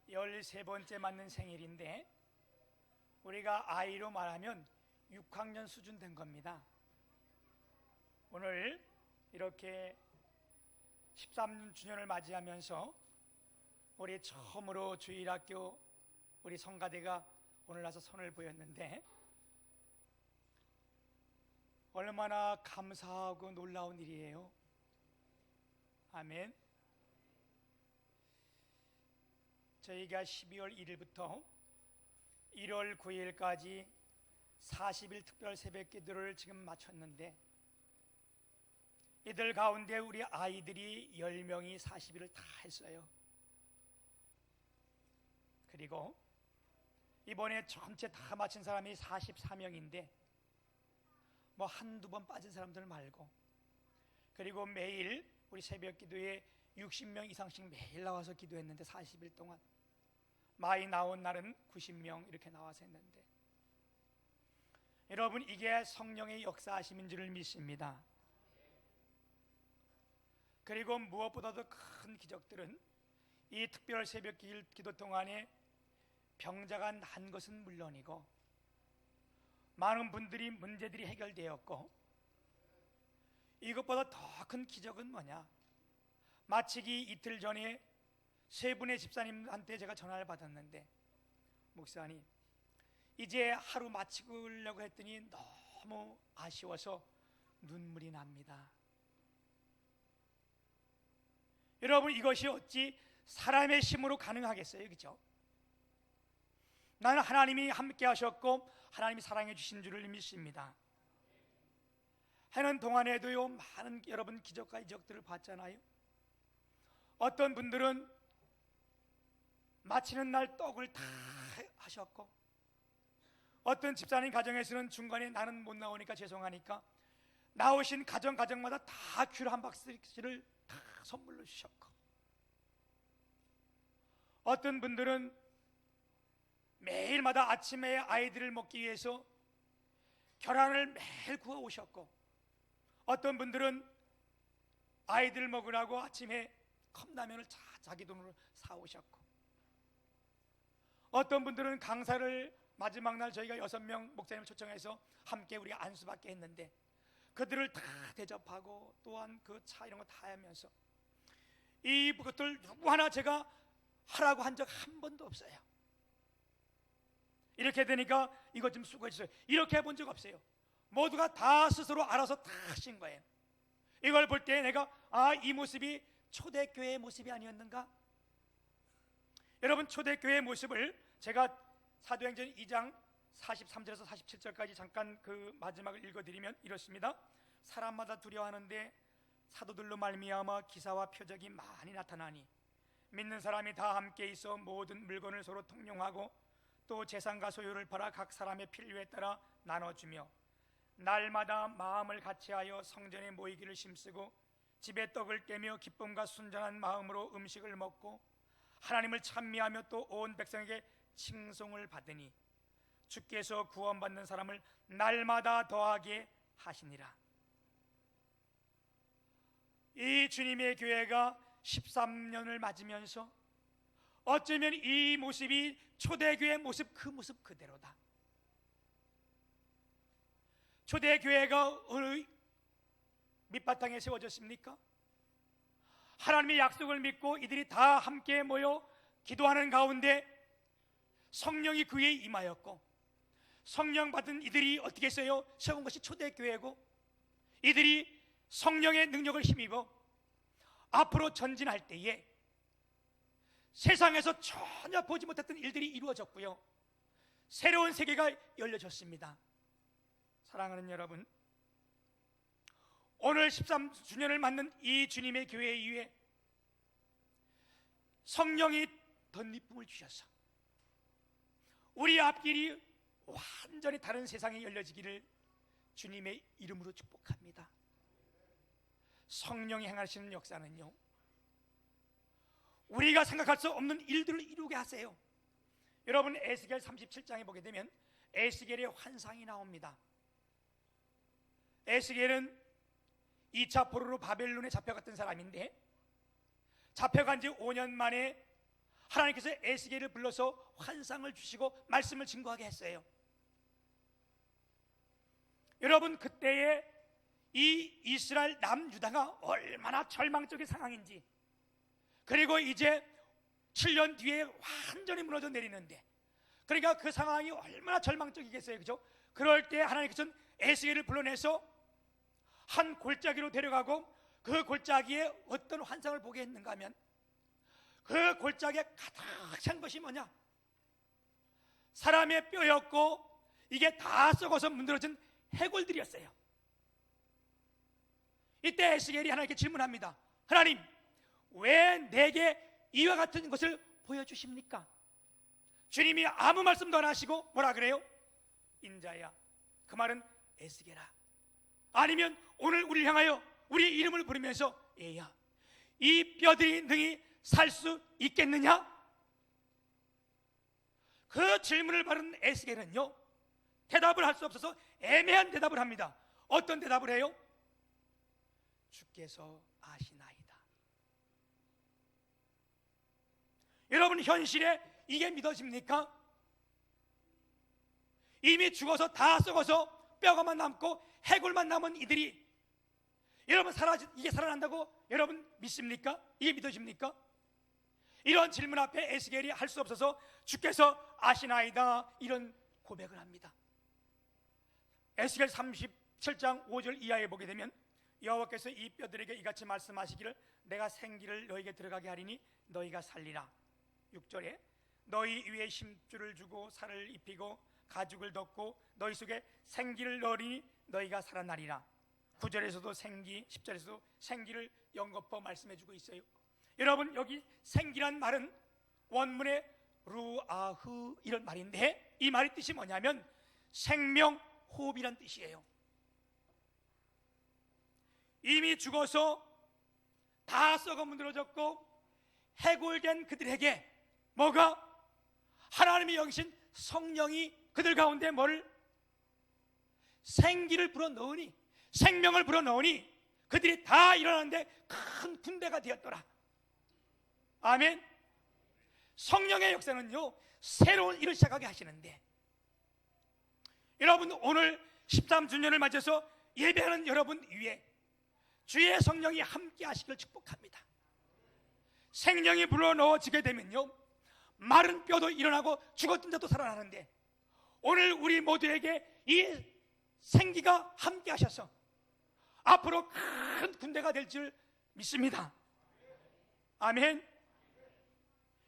13번째 맞는 생일인데, 우리가 아이로 말하면 6학년 수준 된 겁니다. 오늘 이렇게 13주년을 맞이하면서 우리 처음으로 주일학교 우리 성가대가 오늘 와서 손을 보였는데, 얼마나 감사하고 놀라운 일이에요. 아멘. 저희가 12월 1일부터 1월 9일까지 40일 특별 새벽 기도를 지금 마쳤는데, 이들 가운데 우리 아이들이 10명이 40일을 다 했어요. 그리고 이번에 전체 다 마친 사람이 44명인데 뭐 한두 번 빠진 사람들 말고, 그리고 매일 우리 새벽 기도에 60명 이상씩 매일 나와서 기도했는데, 40일 동안 많이 나온 날은 90명 이렇게 나와서 했는데, 여러분, 이게 성령의 역사하심인 줄을 믿습니다. 그리고 무엇보다도 큰 기적들은 이 특별 새벽 기도 동안에 병자가 난 것은 물론이고, 많은 분들이 문제들이 해결되었고, 이것보다 더 큰 기적은 뭐냐? 마치기 이틀 전에 세 분의 집사님한테 제가 전화를 받았는데, 목사님, 이제 하루 마치려고 했더니 너무 아쉬워서 눈물이 납니다. 여러분, 이것이 어찌 사람의 힘으로 가능하겠어요? 그렇죠? 나는 하나님이 함께 하셨고 하나님이 사랑해 주신 줄을 믿습니다. 하는 동안에도요, 많은 여러분 기적과 이적들을 봤잖아요. 어떤 분들은 마치는 날 떡을 다 하셨고, 어떤 집사님 가정에서는 중간에 나는 못 나오니까 죄송하니까 나오신 가정마다 다 귤 한 박스를 다 선물로 주셨고, 어떤 분들은 매일마다 아침에 아이들을 먹기 위해서 계란을 매일 구워 오셨고, 어떤 분들은 아이들 먹으라고 아침에 컵라면을 자기 돈으로 사 오셨고, 어떤 분들은 강사를 마지막 날 저희가 6명 목사님을 초청해서 함께 우리 안수받게 했는데, 그들을 다 대접하고 또한 그 차 이런 거 다 하면서, 이것들 누구 하나 제가 하라고 한 적 한 번도 없어요. 이렇게 되니까 이것 좀 수고해 주세요, 이렇게 해본 적 없어요. 모두가 다 스스로 알아서 다 하신 거예요. 이걸 볼 때 내가 이 모습이 초대교회의 모습이 아니었는가? 여러분, 초대교회의 모습을 제가 사도행전 2장 43절에서 47절까지 잠깐 그 마지막을 읽어드리면 이렇습니다. 사람마다 두려워하는데 사도들로 말미암아 기사와 표적이 많이 나타나니, 믿는 사람이 다 함께 있어 모든 물건을 서로 통용하고 또 재산과 소유를 팔아 각 사람의 필요에 따라 나눠주며, 날마다 마음을 같이하여 성전에 모이기를 힘쓰고 집에 떡을 떼며 기쁨과 순전한 마음으로 음식을 먹고 하나님을 찬미하며 또 온 백성에게 칭송을 받으니 주께서 구원받는 사람을 날마다 더하게 하시니라. 이 주님의 교회가 13년을 맞으면서 어쩌면 이 모습이 초대교회의 모습, 그 모습 그대로다. 초대교회가 어느 밑바탕에 세워졌습니까? 하나님의 약속을 믿고 이들이 다 함께 모여 기도하는 가운데 성령이 그에 임하였고, 성령 받은 이들이 어떻게 했어요? 세운 것이 초대교회고, 이들이 성령의 능력을 힘입어 앞으로 전진할 때에 세상에서 전혀 보지 못했던 일들이 이루어졌고요, 새로운 세계가 열려졌습니다. 사랑하는 여러분, 오늘 13주년을 맞는 이 주님의 교회 위에 성령이 덧입음을 주셔서 우리 앞길이 완전히 다른 세상에 열려지기를 주님의 이름으로 축복합니다. 성령이 행하시는 역사는요, 우리가 생각할 수 없는 일들을 이루게 하세요. 여러분, 에스겔 37장에 보게 되면 에스겔의 환상이 나옵니다. 에스겔은 2차 포로로 바벨론에 잡혀갔던 사람인데, 잡혀간 지 5년 만에 하나님께서 에스겔을 불러서 환상을 주시고 말씀을 증거하게 했어요. 여러분, 그때의 이 이스라엘 남유다가 얼마나 절망적인 상황인지, 그리고 이제 7년 뒤에 완전히 무너져 내리는데, 그러니까 그 상황이 얼마나 절망적이겠어요, 그죠? 그럴 때 하나님께서는 에스겔을 불러내서 한 골짜기로 데려가고 그 골짜기에 어떤 환상을 보게 했는가 하면, 그 골짜기에 가득 찬 것이 뭐냐? 사람의 뼈였고 이게 다 썩어서 문드러진 해골들이었어요. 이때 에스겔이 하나님께 질문합니다. 하나님, 왜 내게 이와 같은 것을 보여주십니까? 주님이 아무 말씀도 안 하시고 뭐라 그래요? 인자야, 그 말은 에스겔아, 아니면 오늘 우리를 향하여 우리의 이름을 부르면서 얘야, 이 뼈들이 능히 살 수 있겠느냐? 그 질문을 받은 에스겔은요, 대답을 할 수 없어서 애매한 대답을 합니다. 어떤 대답을 해요? 주께서 아시나이다. 여러분, 현실에 이게 믿어집니까? 이미 죽어서 다 썩어서 뼈가만 남고 해골만 남은 이들이 여러분 이게 살아난다고 여러분 믿습니까? 이게 믿어집니까? 이런 질문 앞에 에스겔이 할 수 없어서 주께서 아시나이다, 이런 고백을 합니다. 에스겔 37장 5절 이하에 보게 되면 여호와께서 이 뼈들에게 이같이 말씀하시기를 내가 생기를 너희에게 들어가게 하리니 너희가 살리라. 6절에 너희 위에 심줄을 주고 살을 입히고 가죽을 덮고 너희 속에 생기를 넣으리니 너희가 살아나리라. 9절에서도 생기, 10절에서도 생기를 연거푸어 말씀해주고 있어요. 여러분, 여기 생기란 말은 원문에 루아흐 이런 말인데, 이 말의 뜻이 뭐냐면 생명, 호흡이란 뜻이에요. 이미 죽어서 다 썩어 문드러졌고 해골된 그들에게 뭐가? 하나님이 영신 성령이 그들 가운데 뭘? 생기를 불어넣으니, 생명을 불어넣으니 그들이 다 일어나는데 큰 군대가 되었더라. 아멘. 성령의 역사는요, 새로운 일을 시작하게 하시는데, 여러분, 오늘 13주년을 맞아서 예배하는 여러분 위에 주의 성령이 함께 하시길 축복합니다. 생명이 불어넣어지게 되면요, 마른 뼈도 일어나고 죽었던 자도 살아나는데, 오늘 우리 모두에게 이 생기가 함께 하셔서 앞으로 큰 군대가 될 줄 믿습니다. 아멘.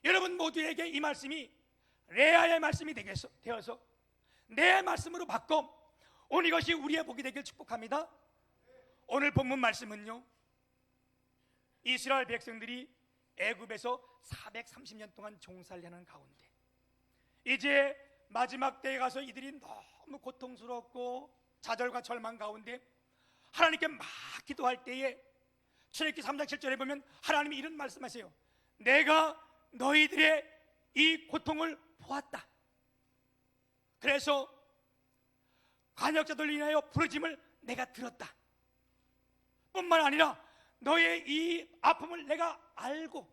여러분 모두에게 이 말씀이 레아의 말씀이 되어서 내 말씀으로 바꿔 오늘 이것이 우리의 복이 되길 축복합니다. 오늘 본문 말씀은요, 이스라엘 백성들이 애굽에서 430년 동안 종살이 하는 가운데 이제 마지막 때에 가서 이들이 너무 고통스럽고 좌절과 절망 가운데 하나님께 막 기도할 때에 출애굽기 3장 7절에 보면 하나님이 이런 말씀하세요. 내가 너희들의 이 고통을 보았다. 그래서 관역자들로 인하여 부르짐을 내가 들었다. 뿐만 아니라 너의 이 아픔을 내가 알고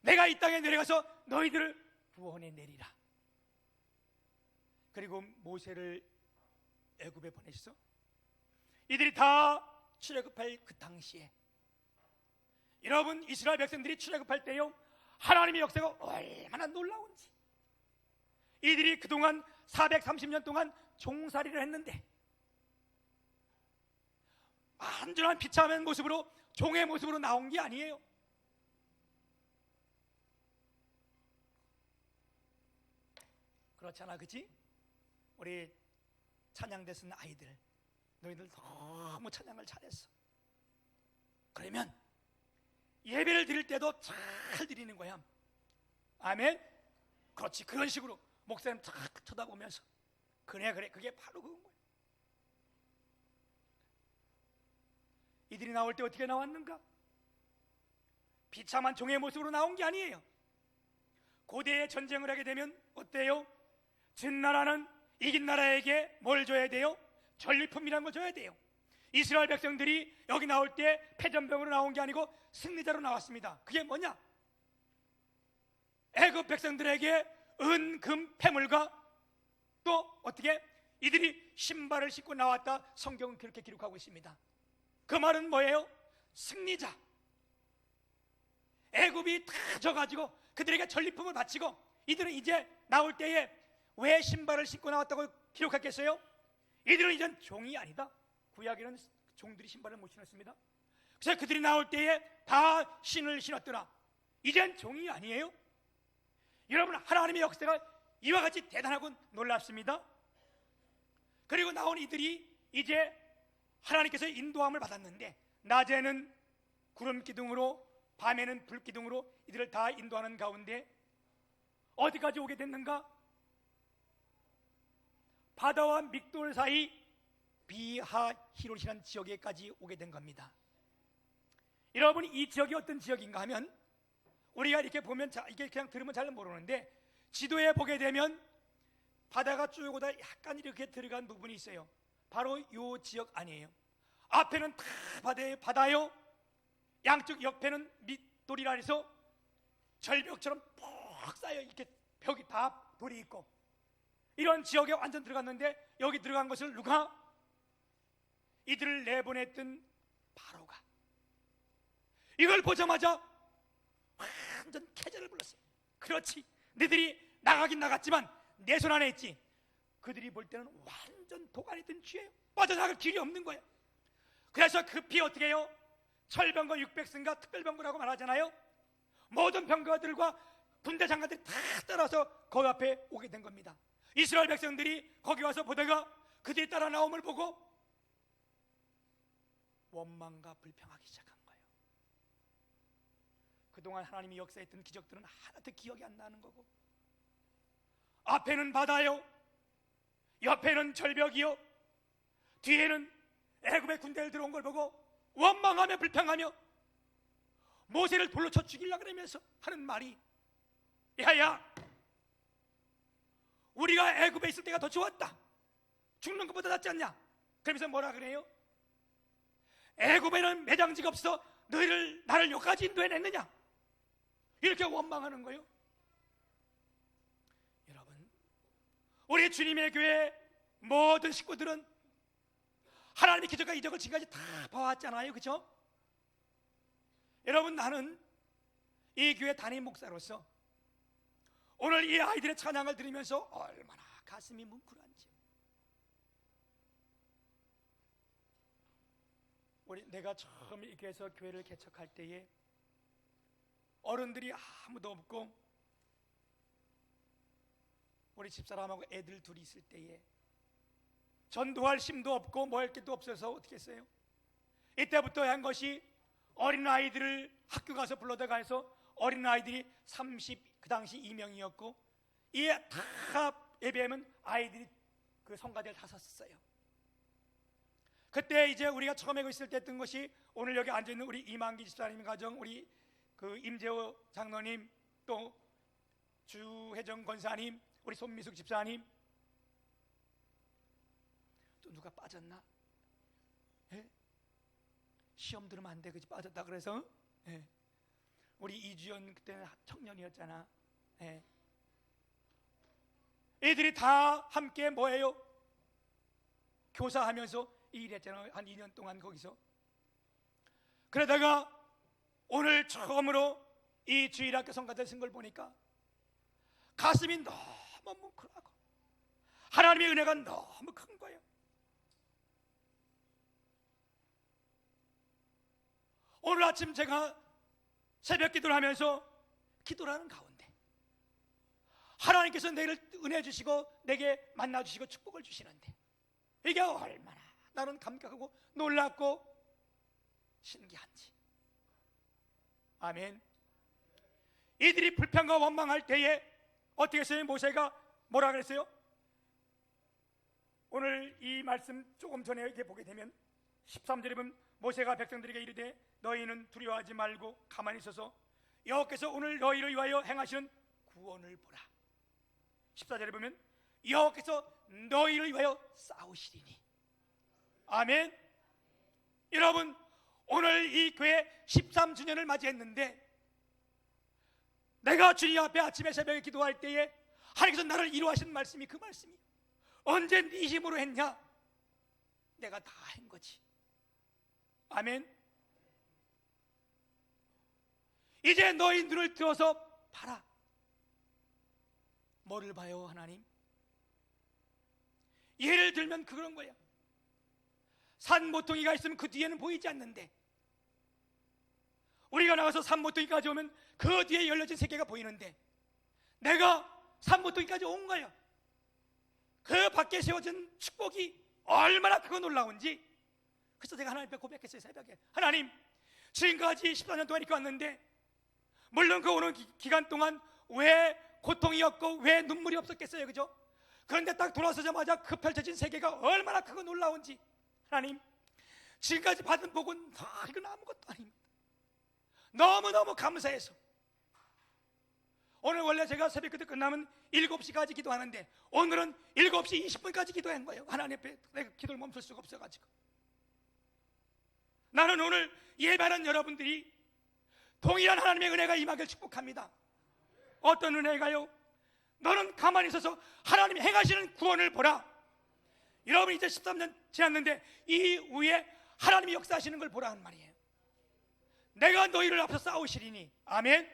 내가 이 땅에 내려가서 너희들을 구원해 내리라. 그리고 모세를 애굽에 보내셔서 이들이 다 출애굽할 그 당시에, 여러분 이스라엘 백성들이 출애굽할 때요, 하나님의 역사가 얼마나 놀라운지, 이들이 그동안 430년 동안 종살이를 했는데 완전한 비참한 모습으로, 종의 모습으로 나온 게 아니에요. 그렇잖아, 그치? 우리 찬양대 쓴 아이들, 너희들 너무 찬양을 잘했어. 그러면 예배를 드릴 때도 잘 드리는 거야. 아멘. 그렇지, 그런 식으로 목사님 탁 쳐다보면서 그래 그게 바로 그건 거야. 이들이 나올 때 어떻게 나왔는가? 비참한 종의 모습으로 나온 게 아니에요. 고대의 전쟁을 하게 되면 어때요? 진 나라는 이긴 나라에게 뭘 줘야 돼요? 전리품이라는 걸 줘야 돼요. 이스라엘 백성들이 여기 나올 때 패전병으로 나온 게 아니고 승리자로 나왔습니다. 그게 뭐냐? 애굽 백성들에게 은, 금, 패물과 또 어떻게 이들이 신발을 신고 나왔다. 성경은 그렇게 기록하고 있습니다. 그 말은 뭐예요? 승리자. 애굽이 다 져가지고 그들에게 전리품을 바치고 이들은 이제 나올 때에 왜 신발을 신고 나왔다고 기록했겠어요? 이들은 이젠 종이 아니다. 구약에는 종들이 신발을 못 신었습니다. 그래서 그들이 나올 때에 다 신을 신었더라. 이젠 종이 아니에요. 여러분, 하나님의 역사가 이와 같이 대단하고 놀랍습니다. 그리고 나온 이들이 이제 하나님께서 인도함을 받았는데 낮에는 구름 기둥으로 밤에는 불 기둥으로 이들을 다 인도하는 가운데 어디까지 오게 됐는가? 바다와 믹돌 사이 비하히롯이라는 지역에까지 오게 된 겁니다. 여러분, 이 지역이 어떤 지역인가 하면 우리가 이렇게 보면 이게 그냥 들으면 잘 모르는데 지도에 보게 되면 바다가 쭉 오다 약간 이렇게 들어간 부분이 있어요. 바로 이 지역 아니에요. 앞에는 다 바다요. 양쪽 옆에는 밑돌이라 해서 절벽처럼 푹 쌓여 이렇게 벽이 다 돌이 있고 이런 지역에 완전 들어갔는데 여기 들어간 것을 누가? 이들을 내보냈던 바로가 이걸 보자마자 완전 캐절을 불렀어요. 그렇지, 너희들이 나가긴 나갔지만 내 손 안에 있지. 그들이 볼 때는 완전 도가니 든 쥐예요. 빠져나갈 길이 없는 거예요. 그래서 급히 어떻게 해요? 철병거 600승과 특별병거라고 말하잖아요. 모든 병거들과 군대 장관들이 다 따라서 거기 앞에 오게 된 겁니다. 이스라엘 백성들이 거기 와서 보다가 그들이 따라 나옴을 보고 원망과 불평하기 시작한 거예요. 그동안 하나님이 역사했던 기적들은 하나도 기억이 안 나는 거고 앞에는 바다요, 옆에는 절벽이요, 뒤에는 애굽의 군대를 들어온 걸 보고 원망하며 불평하며 모세를 돌로 쳐 죽이려고 그러면서 하는 말이 야야, 우리가 애굽에 있을 때가 더 좋았다. 죽는 것보다 낫지 않냐? 그러면서 뭐라 그래요? 애굽에는 매장지가 없어 나를 여기까지 인도해냈느냐? 이렇게 원망하는 거예요. 여러분, 우리 주님의 교회 모든 식구들은 하나님의 기적과 이적을 지금까지 다 봐왔잖아요. 그렇죠? 여러분, 나는 이 교회 담임 목사로서 오늘 이 아이들의 찬양을 들으면서 얼마나 가슴이 뭉클한지. 내가 처음 이 교회에서 교회를 개척할 때에 어른들이 아무도 없고 우리 집사람하고 애들 둘이 있을 때에 전도할 힘도 없고 뭐 할 게도 없어서 어떻게 했어요? 이때부터 한 것이 어린아이들을 학교 가서 불러다가 해서 어린아이들이 그 당시 2명이었고 이 다 예배하면 아이들이 그 성가대를 다 섰어요. 그때 이제 우리가 처음에 있을 때 했던 것이 오늘 여기 앉아있는 우리 이만기 집사님 가정, 우리 그 임재호 장로님, 또 주혜정 권사님, 우리 손미숙 집사님, 또 누가 빠졌나? 예? 시험 들으면 안 돼, 그치? 빠졌다 그래서 예. 우리 이주연 그때는 청년이었잖아. 예. 애들이 다 함께 뭐예요? 교사하면서 일했잖아요. 한 2년 동안 거기서. 그러다가 오늘 처음으로 이 주일학교 성가대 쓴 걸 보니까 가슴이 너무 뭉클하고 하나님의 은혜가 너무 큰 거예요. 오늘 아침 제가 새벽 기도를 하면서 기도를 하는 가운데 하나님께서 내를 은혜 주시고 내게 만나 주시고 축복을 주시는데 이게 얼마나 나는 감격하고 놀랍고 신기한지. 아멘. 이들이 불평과 원망할 때에 어떻게 했어요? 모세가 뭐라 그랬어요? 오늘 이 말씀 조금 전에 이렇게 보게 되면 13절에 보면 모세가 백성들에게 이르되 너희는 두려워하지 말고 가만히 있어서 여호와께서 오늘 너희를 위하여 행하시는 구원을 보라. 14절에 보면 여호와께서 너희를 위하여 싸우시리니. 아멘. 여러분, 오늘 이 교회 13주년을 맞이했는데 내가 주님 앞에 아침에 새벽에 기도할 때에 하나님께서 나를 이루하신 말씀이 그 말씀이 언제 네 힘으로 했냐? 내가 다 한 거지. 아멘. 이제 너희 눈을 뜨어서 봐라. 뭐를 봐요, 하나님? 예를 들면 그런 거야. 산 모퉁이가 있으면 그 뒤에는 보이지 않는데, 우리가 나가서 산 모퉁이까지 오면 그 뒤에 열려진 세계가 보이는데, 내가 산 모퉁이까지 온 거야. 그 밖에 세워진 축복이 얼마나 크고 놀라운지. 그래서 제가 하나님 앞에 고백했어요. 새벽에, 하나님, 지금까지 14년 동안 이렇게 왔는데, 물론 그 오는 기간 동안 왜 고통이 없고 왜 눈물이 없었겠어요, 그죠? 그런데 딱 돌아서자마자 그 펼쳐진 세계가 얼마나 크고 놀라운지, 하나님, 지금까지 받은 복은 이건 아무것도 아닙니다. 너무너무 감사해서 오늘 원래 제가 새벽 기도 끝나면 7시까지 기도하는데 오늘은 7시 20분까지 기도한 거예요. 하나님 앞에 내가 기도를 멈출 수가 없어가지고. 나는 오늘 예배하는 여러분들이 동일한 하나님의 은혜가 임하길 축복합니다. 어떤 은혜가요? 너는 가만히 있어서 하나님이 행하시는 구원을 보라. 여러분, 이제 13년 지났는데 이 후에 하나님이 역사하시는 걸 보라는 말이에요. 내가 너희를 앞서 싸우시리니. 아멘.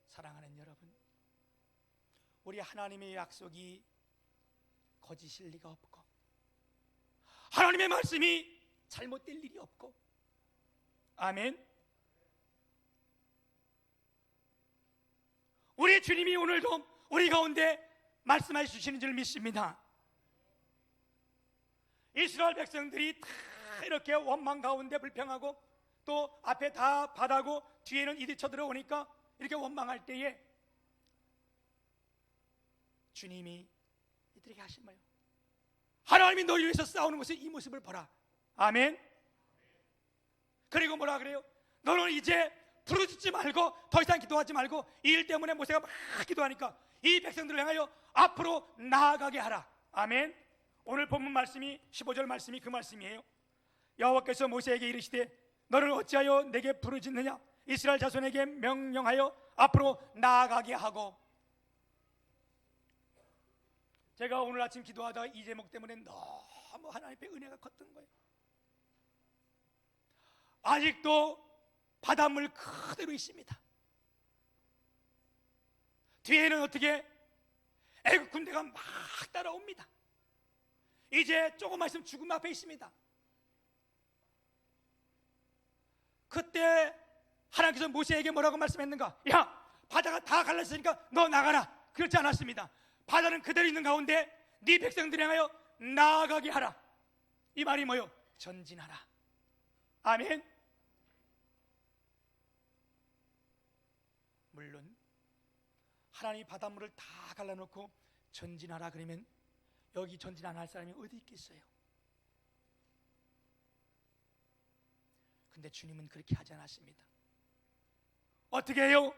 사랑하는 여러분, 우리 하나님의 약속이 거짓일 리가 없고 하나님의 말씀이 잘못될 일이 없고. 아멘. 우리 주님이 오늘도 우리 가운데 말씀해 주시는 줄 믿습니다. 이스라엘 백성들이 다 이렇게 원망 가운데 불평하고 또 앞에 다 바다고 뒤에는 이들이 쳐들어오니까 이렇게 원망할 때에 주님이 이들에게 하신 말이에요. 하나님이 너희를 위해서 싸우는 것을 이 모습을 보라. 아멘. 그리고 뭐라 그래요? 너는 이제 부르짖지 말고 더 이상 기도하지 말고 이 일 때문에 모세가 막 기도하니까 이 백성들을 향하여 앞으로 나아가게 하라. 아멘. 오늘 본문 말씀이 15절 말씀이 그 말씀이에요. 여호와께서 모세에게 이르시되 너를 어찌하여 내게 부르짖느냐? 이스라엘 자손에게 명령하여 앞으로 나아가게 하고. 제가 오늘 아침 기도하다가 이 제목 때문에 너무 하나님의 은혜가 컸던 거예요. 아직도 바닷물 그대로 있습니다. 뒤에는 어떻게 애국 군대가 막 따라옵니다. 이제 조금만 있으면 죽음 앞에 있습니다. 그때 하나님께서 모세에게 뭐라고 말씀했는가? 야, 바다가 다 갈라졌으니까 너 나가라. 그렇지 않았습니다. 바다는 그대로 있는 가운데 네 백성들을 향하여 나아가게 하라. 이 말이 뭐요? 전진하라. 아멘. 물론 하나님이 바닷물을 다 갈라놓고 전진하라 그러면 여기 전진 안 할 사람이 어디 있겠어요? 근데 주님은 그렇게 하지 않았습니다. 어떻게 해요?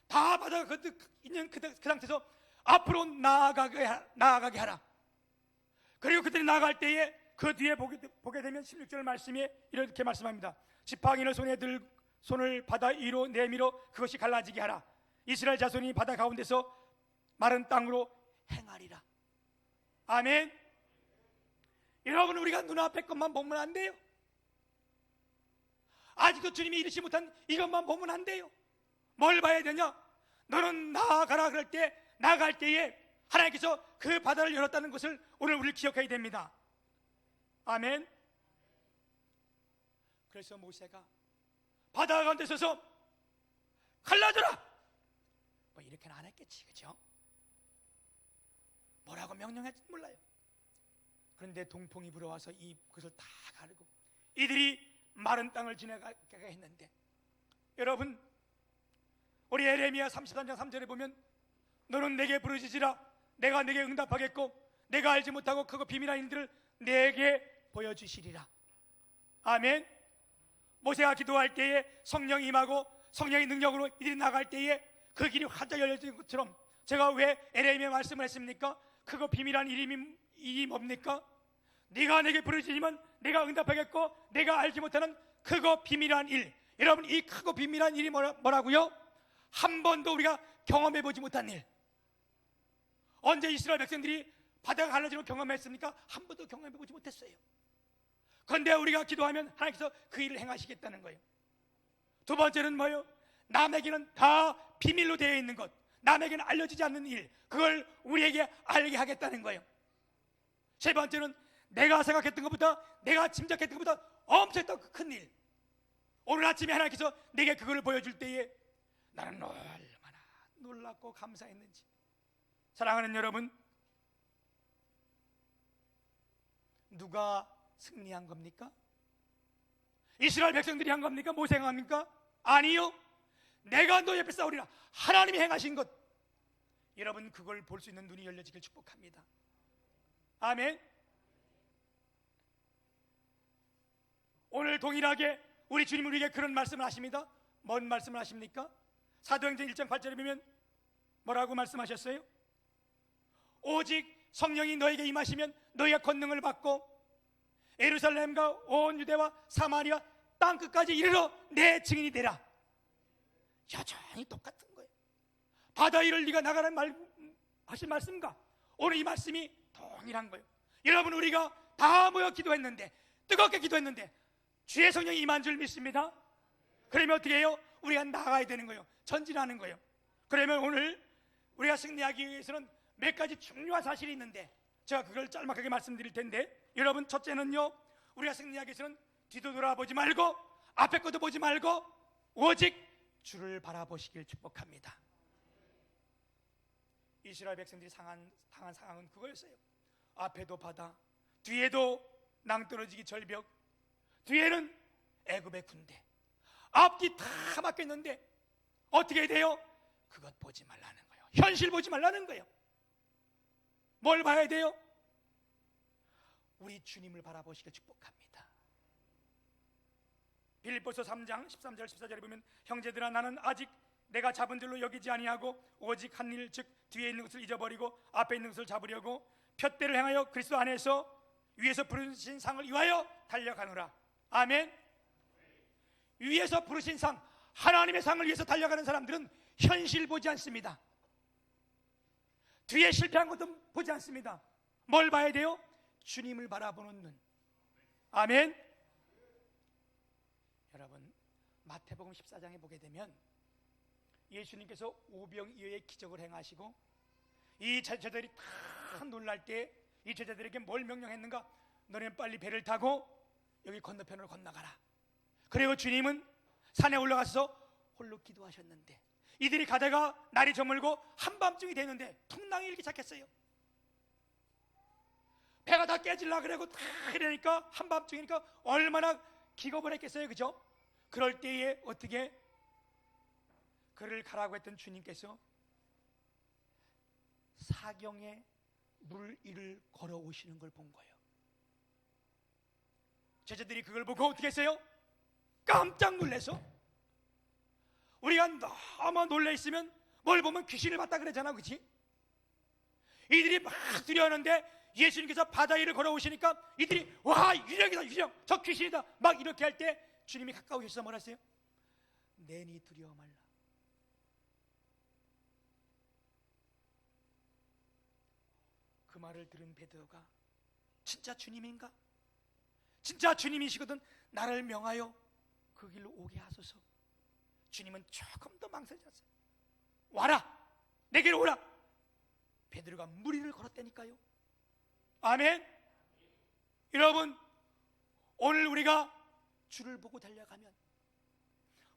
다 바다가 있는 그 상태에서 앞으로 나아가게 하라. 그리고 그들이 나아갈 때에 그 뒤에 보게 되면 16절 말씀에 이렇게 말씀합니다. 지팡이를 손에 들 손을 바다 위로 내밀어 그것이 갈라지게 하라. 이스라엘 자손이 바다 가운데서 마른 땅으로 행하리라. 아멘. 여러분, 우리가 눈앞에 것만 보면 안 돼요. 아직도 주님이 이루지 못한 이것만 보면 안 돼요. 뭘 봐야 되냐? 너는 나아가라 그럴 때 나아갈 때에 하나님께서 그 바다를 열었다는 것을 오늘 우리 기억해야 됩니다. 아멘. 그래서 모세가 바다 가운데 서서 갈라져라 뭐 이렇게는 안 했겠지, 그죠? 뭐라고 명령할지 몰라요. 그런데 동풍이 불어와서 그것을 다 가르고 이들이 마른 땅을 지나가게 했는데, 여러분, 우리 에레미야 33장 3절에 보면 너는 내게 부르짖으라 내가 내게 응답하겠고 내가 알지 못하고 그거 비밀한 일들을 내게 보여주시리라. 아멘. 모세가 기도할 때에 성령이 임하고 성령의 능력으로 이들이 나갈 때에 그 길이 활짝 열려진 것처럼 제가 왜 에레미야 말씀을 했습니까? 그거 비밀한 일이 뭡니까? 네가 내게 부르짖으면 내가 응답하겠고 내가 알지 못하는 그거 비밀한 일, 여러분, 이 크고 비밀한 일이 뭐라고요? 한 번도 우리가 경험해 보지 못한 일. 언제 이스라엘 백성들이 바다가 갈라지는 걸 경험했습니까? 한 번도 경험해 보지 못했어요. 그런데 우리가 기도하면 하나님께서 그 일을 행하시겠다는 거예요. 두 번째는 뭐예요? 남에게는 다 비밀로 되어 있는 것, 남에게는 알려지지 않는 일, 그걸 우리에게 알게 하겠다는 거예요. 세 번째는 내가 생각했던 것보다, 내가 짐작했던 것보다 엄청 더 큰 일. 오늘 아침에 하나님께서 내게 그걸 보여줄 때에 나는 얼마나 놀랍고 감사했는지. 사랑하는 여러분, 누가 승리한 겁니까? 이스라엘 백성들이 한 겁니까? 모세가 한 겁니까? 아니요. 내가 너 옆에 싸우리라. 하나님이 행하신 것. 여러분, 그걸 볼 수 있는 눈이 열려지길 축복합니다. 아멘. 오늘 동일하게 우리 주님 우리에게 그런 말씀을 하십니다. 뭔 말씀을 하십니까? 사도행전 1장 8절에 보면 뭐라고 말씀하셨어요? 오직 성령이 너에게 임하시면 너희가 권능을 받고 예루살렘과 온 유대와 사마리아 땅끝까지 이르러 내 증인이 되라. 여전히 똑같은 거예요. 바다 위를 네가 나가는 하신 말씀과 오늘 이 말씀이 동일한 거예요. 여러분, 우리가 다 모여 기도했는데, 뜨겁게 기도했는데 주의 성령이 임한 줄 믿습니다. 그러면 어떻게 해요? 우리가 나가야 되는 거예요. 전진하는 거예요. 그러면 오늘 우리가 승리하기 위해서는 몇 가지 중요한 사실이 있는데 제가 그걸 짤막하게 말씀드릴 텐데, 여러분, 첫째는요, 우리가 승리하기 위해서는 뒤도 돌아보지 말고 앞에 것도 보지 말고 오직 주를 바라보시길 축복합니다. 이스라엘 백성들이 당한 상황은 그거였어요. 앞에도 바다, 뒤에도 낭떠러지기 절벽, 뒤에는 애굽의 군대, 앞뒤 다 막혔는데 어떻게 돼요? 그것 보지 말라는 거예요. 현실 보지 말라는 거예요. 뭘 봐야 돼요? 우리 주님을 바라보시길 축복합니다. 빌립보서 3장 13절 14절에 보면 형제들아, 나는 아직 내가 잡은 줄로 여기지 아니하고 오직 한 일, 즉 뒤에 있는 것을 잊어버리고 앞에 있는 것을 잡으려고 푯대를 행하여 그리스도 안에서 위에서 부르신 상을 위하여 달려가노라. 아멘. 위에서 부르신 상, 하나님의 상을 위해서 달려가는 사람들은 현실 보지 않습니다. 뒤에 실패한 것도 보지 않습니다. 뭘 봐야 돼요? 주님을 바라보는 눈. 아멘. 여러분, 마태복음 14장에 보게 되면 예수님께서 오병이어의 기적을 행하시고 이 제자들이 다 놀랄 때 이 제자들에게 뭘 명령했는가? 너네는 빨리 배를 타고 여기 건너편으로 건너가라. 그리고 주님은 산에 올라가서 홀로 기도하셨는데 이들이 가다가 날이 저물고 한밤중이 되는데 풍랑이 일기 시작했어요. 배가 다 깨질라 그러고 다 이러니까 한밤중이니까 얼마나 기겁을 했겠어요, 그죠? 그럴 때에 어떻게 그를 가라고 했던 주님께서 사경에 물 위를 걸어오시는 걸 본 거예요. 제자들이 그걸 보고 어떻게 했어요? 깜짝 놀라서, 우리가 너무 놀라 있으면 뭘 보면 귀신을 봤다 그러잖아, 그렇지? 이들이 막 두려워하는데 예수님께서 바다 위를 걸어오시니까 이들이 와, 유령이다, 유령, 저 귀신이다 막 이렇게 할 때 주님이 가까이 오셔서 뭐라 했어요? 내니 두려워 말라. 그 말을 들은 베드로가 진짜 주님인가? 진짜 주님이시거든 나를 명하여 그 길로 오게 하소서. 주님은 조금 더 망설이지 않았어요. 와라, 내게로 오라. 베드로가 물 위를 걸었다니까요. 아멘. 여러분, 오늘 우리가 주를 보고 달려가면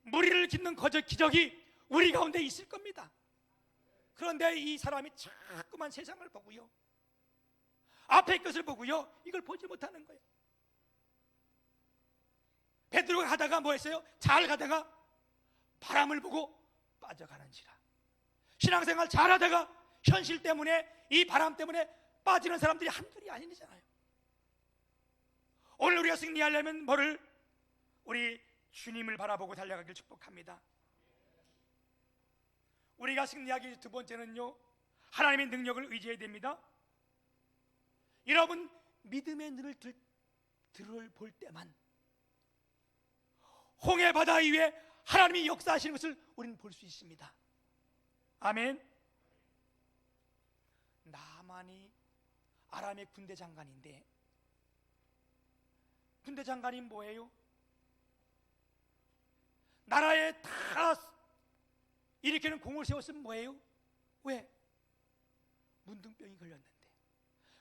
물 위를 깃는 기적이 우리 가운데 있을 겁니다. 그런데 이 사람이 자꾸만 세상을 보고요, 앞에 것을 보고요, 이걸 보지 못하는 거예요. 베드로가 가다가 뭐 했어요? 잘 가다가 바람을 보고 빠져가는지라. 신앙생활 잘하다가 현실 때문에, 이 바람 때문에 빠지는 사람들이 한둘이 아니잖아요. 오늘 우리가 승리하려면 뭐를? 우리 주님을 바라보고 달려가길 축복합니다. 우리가 승리하기 두 번째는요, 하나님의 능력을 의지해야 됩니다. 여러분, 믿음의 눈을 볼 때만 홍해 바다 위에 하나님이 역사하시는 것을 우리는 볼 수 있습니다. 아멘. 나만이 아람의 군대 장관인데, 군대 장관이 뭐예요? 나라에 다 일으키는 공을 세웠으면 뭐예요? 왜? 문둥병이 걸렸는데,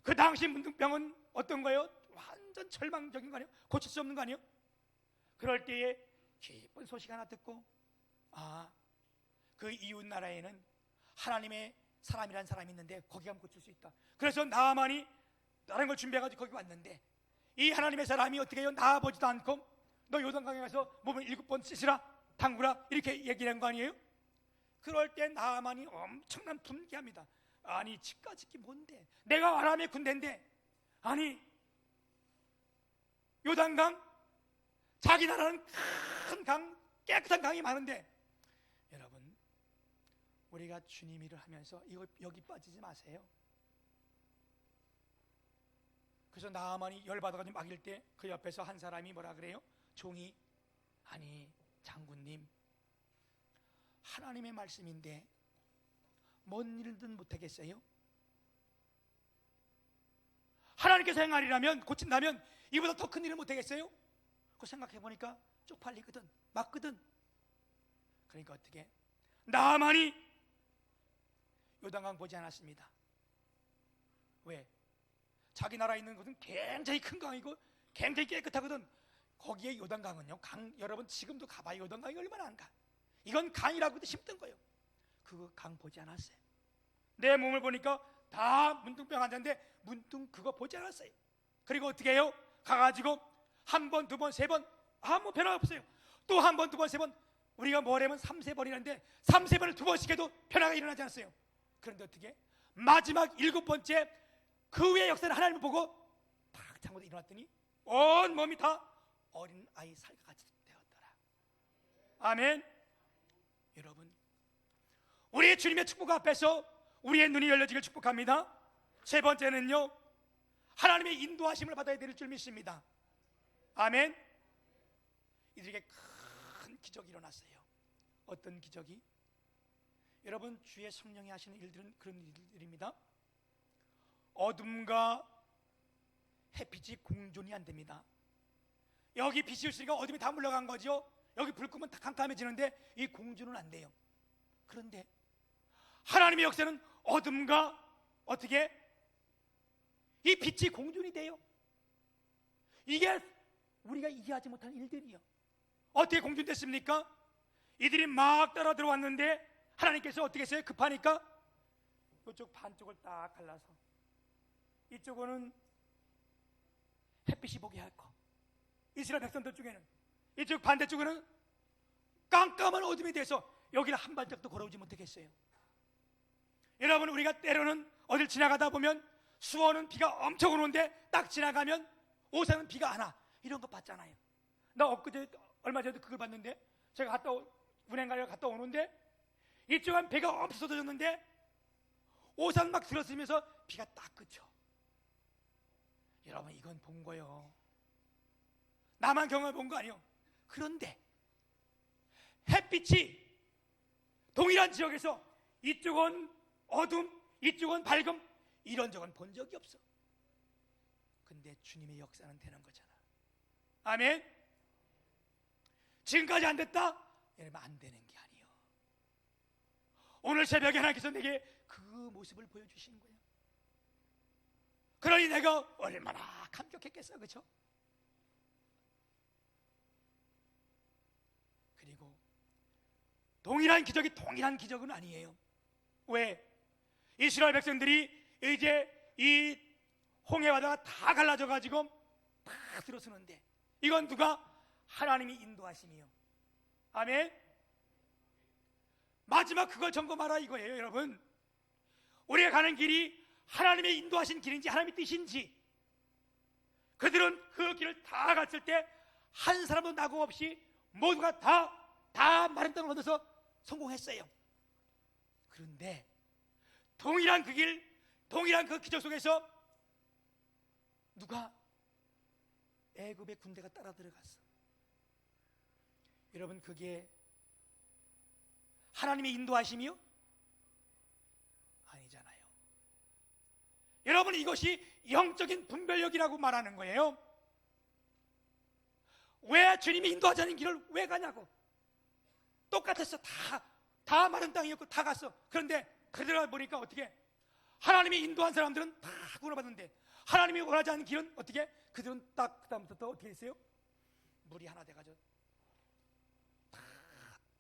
그 당시 문둥병은 어떤 거예요? 완전 절망적인 거 아니에요? 고칠 수 없는 거 아니에요? 그럴 때에 기쁜 소식 하나 듣고, 그 이웃 나라에는 하나님의 사람이란 사람이 있는데 거기 가면 고칠 수 있다. 그래서 나만이 다른 걸 준비해가지고 거기 왔는데, 이 하나님의 사람이 어떻게 해요? 나아보지도 않고 너 요단강에 가서 몸을 7번 씻으라, 담그라, 이렇게 얘기를 한 거 아니에요? 그럴 때 나만이 엄청난 분개합니다. 아니 집까짓기 뭔데, 내가 아람의 군대인데, 아니 요단강, 자기 나라는 큰 강, 깨끗한 강이 많은데, 여러분 우리가 주님 일을 하면서 이거 여기 빠지지 마세요. 그래서 나아만이 열받아가지고 막일 때 그 옆에서 한 사람이 뭐라 그래요? 종이, 아니 장군님, 하나님의 말씀인데 뭔 일든 못하겠어요? 하나님께서 행하리라면, 고친다면 이보다 더 큰 일을 못하겠어요? 그 생각해보니까 쪽팔리거든, 맞거든. 그러니까 어떻게? 나아만이 요단강 보지 않았습니다. 왜? 자기 나라에 있는 것은 굉장히 큰 강이고 굉장히 깨끗하거든. 거기에 요단강은요, 강, 여러분 지금도 가봐요. 요단강이 얼마나 안 가. 이건 강이라고도 힘든 거예요. 그 강 보지 않았어요. 내 몸을 보니까 다 문둥병 환자인데 문둥 그거 보지 않았어요. 그리고 어떻게 해요? 가가지고 한 번, 두 번, 세 번, 아무 변화 없어요. 또 한 번, 두 번, 세 번, 우리가 뭐라면 3~4번이라는데 3~4번을 2번씩 해도 변화가 일어나지 않았어요. 그런데 어떻게? 마지막 7번째 그 후의 역사는 하나님을 보고 탁 창고도 일어났더니 온 몸이 다 어린 아이 살과 같이 되었더라. 아멘. 여러분, 우리의 주님의 축복 앞에서 우리의 눈이 열려지길 축복합니다. 세 번째는요, 하나님의 인도하심을 받아야 될 줄 믿습니다. 아멘. 이들에게 큰 기적이 일어났어요. 어떤 기적이? 여러분, 주의 성령이 하시는 일들은 그런 일들입니다. 어둠과 햇빛이 공존이 안 됩니다. 여기 빛이 있으니까 어둠이 다 물러간 거죠. 여기 불 끄면 다 캄캄해지는데 이 공존은 안 돼요. 그런데 하나님의 역사는 어둠과 어떻게? 이 빛이 공존이 돼요. 이게 우리가 이해하지 못한 일들이요. 어떻게 공존됐습니까? 이들이 막 따라 들어왔는데 하나님께서 어떻게 했어요? 급하니까 이쪽 반쪽을 딱 갈라서 이쪽은 햇빛이 보게 하고, 이스라엘 백성들 중에는 이쪽 반대쪽에는 깜깜한 어둠이 돼서 여기는 한 발짝도 걸어오지 못하겠어요. 여러분, 우리가 때로는 어딜 지나가다 보면 수원은 비가 엄청 오는데 딱 지나가면 오산은 비가 안 와. 이런 거 봤잖아요. 나 엊그제 얼마 전에도 그걸 봤는데, 제가 운행가를 갔다 오는데 이쪽은 배가 엄청 쏟아졌는데 오산 막 들었으면서 비가 딱 그쳐. 여러분, 이건 본 거요. 나만 경험해 본 거 아니에요. 그런데 햇빛이 동일한 지역에서 이쪽은 어둠, 이쪽은 밝음, 이런 적은 본 적이 없어. 근데 주님의 역사는 되는 거잖아. 아멘. 지금까지 안 됐다? 여러분, 안 되는 게 아니에요. 오늘 새벽에 하나님께서 내게 그 모습을 보여주시는 거예요. 그러니 내가 얼마나 감격했겠어, 그렇죠? 그리고 동일한 기적이 동일한 기적은 아니에요. 왜? 이스라엘 백성들이 이제 이 홍해바다가 다 갈라져 가지고 다 들어서는데, 이건 누가? 하나님이 인도하심이요. 아멘. 마지막 그걸 점검하라 이거예요. 여러분, 우리가 가는 길이 하나님의 인도하신 길인지 하나님의 뜻인지. 그들은 그 길을 다 갔을 때 한 사람도 낙오 없이 모두가 다 마른 땅을 얻어서 성공했어요. 그런데 동일한 그 길, 동일한 그 기적 속에서 누가? 애굽의 군대가 따라 들어갔어. 여러분, 그게 하나님의 인도하심이요? 아니잖아요. 여러분, 이것이 영적인 분별력이라고 말하는 거예요. 왜 주님이 인도하자는 길을 왜 가냐고. 똑같았어. 다 마른 땅이었고 다 갔어. 그런데 그들어 보니까 어떻게 하나님이 인도한 사람들은 다 구원받는데 하나님이 원하지 않는 길은 어떻게 그들은 딱 그다음부터 또 어떻게 됐어요? 물이 하나 돼가지고 다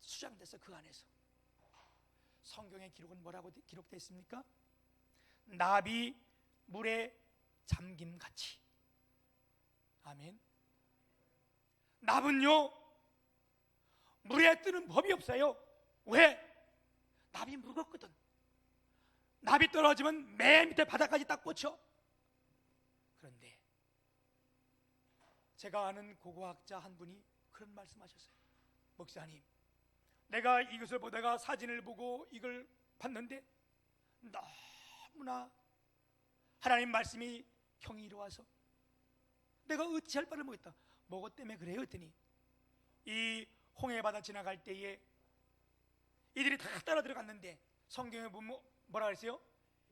수장됐어. 그 안에서 성경의 기록은 뭐라고 기록되어 있습니까? 나비 물에 잠김같이. 아멘. 납은요 물에 뜨는 법이 없어요. 왜? 납이 무겁거든. 납이 떨어지면 맨 밑에 바닥까지 딱 꽂혀. 그런데 제가 아는 고고학자 한 분이 그런 말씀하셨어요. 목사님, 내가 이것을 보다가 사진을 보고 이걸 봤는데 너무나 하나님 말씀이 경이로워서 내가 어찌할 바를 모르겠다. 뭐것 때문에 그래요? 했더니 이 홍해바다 지나갈 때에 이들이 다 따라 들어갔는데 성경에 보면 뭐라 그랬어요?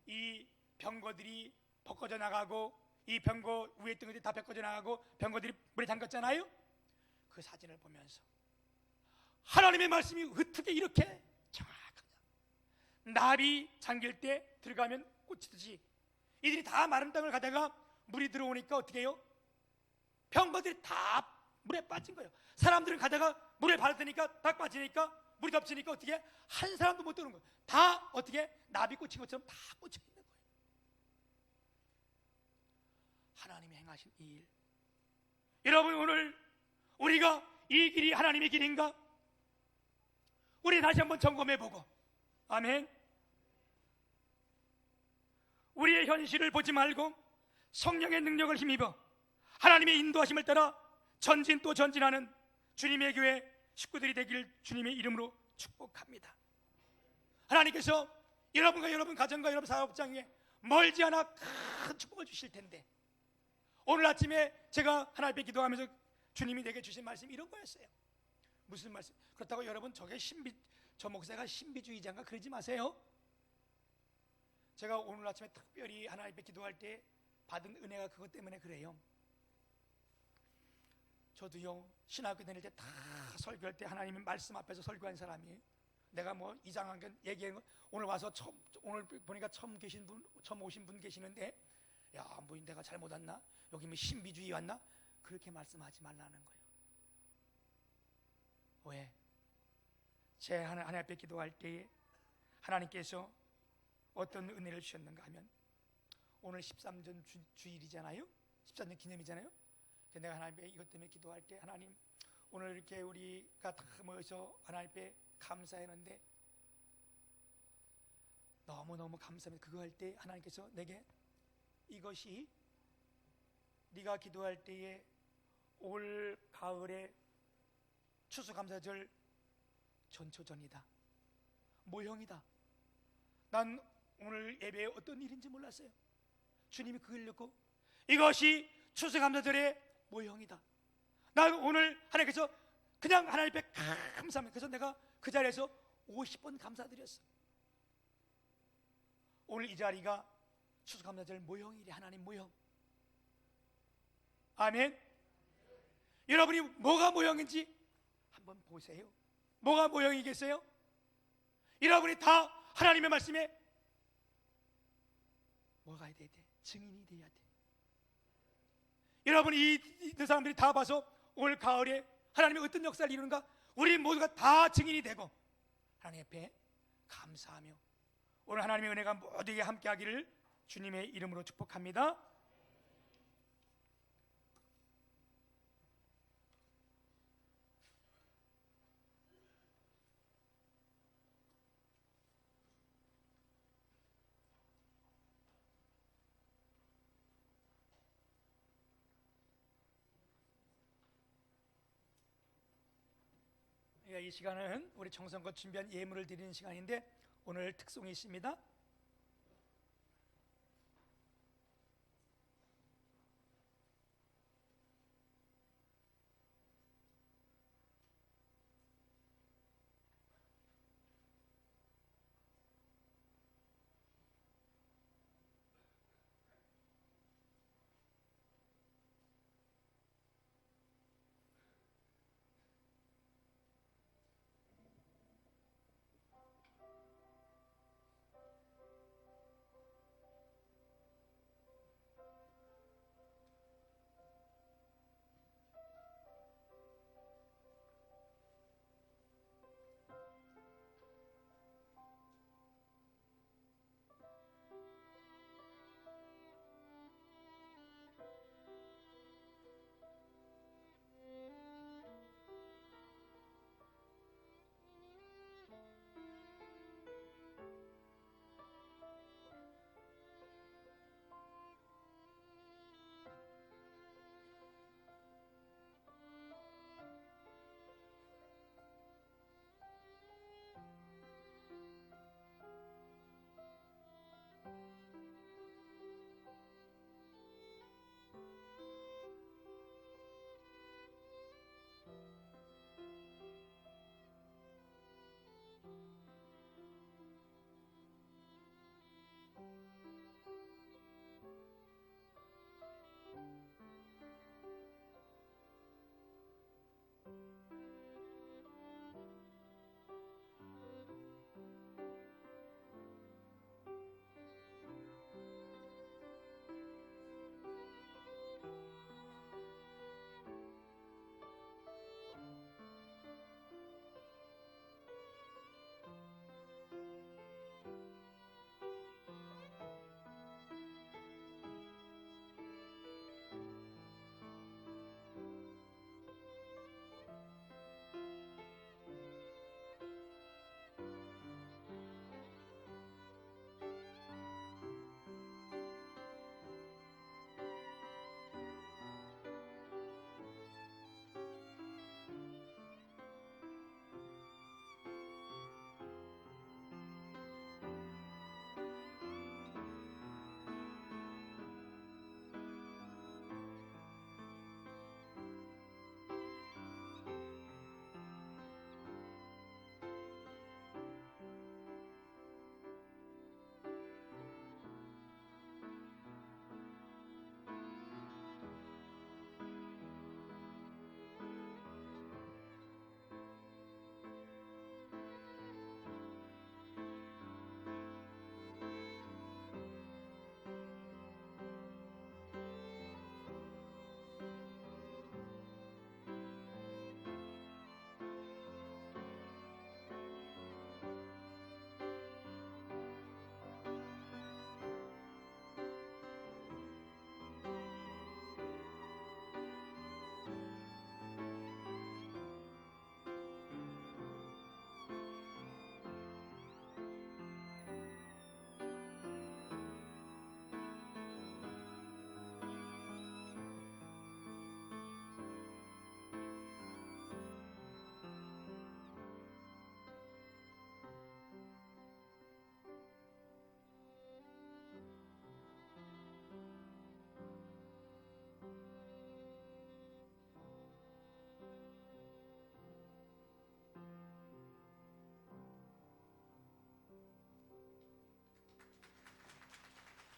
이 병거들이 벗겨져 나가고 이 병거 위에 있던 것들이 다 벗겨져 나가고 병거들이 물에 잠겼잖아요. 그 사진을 보면서 하나님의 말씀이 어떻게 이렇게 정확하냐. 납이 잠길 때 들어가면 꽂히듯이 이들이 다 마른 땅을 가다가 물이 들어오니까 어떻게 해요? 병거들이 다 물에 빠진 거예요. 사람들은 가다가 물에 발랐으니까 딱 빠지니까 물이 덮치니까 어떻게 한 사람도 못 들어오는 거예요. 다 어떻게 나비 꽂힌 것처럼 다 꽂혀 있는 거예요. 하나님이 행하신 이 일, 여러분, 오늘 우리가 이 길이 하나님의 길인가? 우리 다시 한번 점검해보고, 아멘. 우리의 현실을 보지 말고 성령의 능력을 힘입어 하나님의 인도하심을 따라 전진 또 전진하는 주님의 교회 식구들이 되길 주님의 이름으로 축복합니다. 하나님께서 여러분과 여러분 가정과 여러분 사업장에 멀지 않아 큰 축복을 주실 텐데, 오늘 아침에 제가 하나님 앞에 기도하면서 주님이 내게 주신 말씀이 이런 거였어요. 무슨 말씀? 그렇다고 여러분 저 목사가 신비주의자인가 그러지 마세요. 제가 오늘 아침에 특별히 하나님 앞에 기도할 때 받은 은혜가 그것 때문에 그래요. 저도요, 신학교 다닐 때 다 설교할 때 하나님의 말씀 앞에서 설교한 사람이에요. 내가 뭐 이상한 건 얘기하는 거, 오늘 와서 오늘 보니까 처음 오신 분 계시는데, 야, 뭐 내가 잘못 왔나? 여기 뭐 신비주의 왔나? 그렇게 말씀하지 말라는 거예요. 왜? 제 하나님 앞에 기도할 때에 하나님께서 어떤 은혜를 주셨는가 하면, 오늘 13전 주일이잖아요. 13전 기념이잖아요. 내가 하나님께 이것 때문에 기도할 때, 하나님, 오늘 이렇게 우리가 다 모여서 하나님 앞에 감사했는데 너무너무 감사합니다. 그거 할 때 하나님께서 내게 이것이 네가 기도할 때에 올 가을에 추수감사절 전초전이다, 모형이다. 난 오늘 예배에 어떤 일인지 몰랐어요. 주님이 그걸 넣고 이것이 추수감사절의 모형이다. 난 오늘 하나님께서 그냥 하나님 앞에 감사합니다. 그래서 내가 그 자리에서 50번 감사드렸어. 오늘 이 자리가 추수감사절 모형이래. 하나님 모형. 아멘. 여러분이 뭐가 모형인지 한번 보세요. 뭐가 모형이겠어요? 여러분이 다 하나님의 말씀에 뭐가 돼야 돼? 증인이 돼야 돼. 여러분이 이 사람들이 다 봐서 올 가을에 하나님이 어떤 역사를 이루는가, 우리 모두가 다 증인이 되고 하나님 앞에 감사하며 오늘 하나님의 은혜가 모두에게 함께하기를 주님의 이름으로 축복합니다. 이 시간은 우리 청성껏 준비한 예물을 드리는 시간인데 오늘 특송이 있습니다.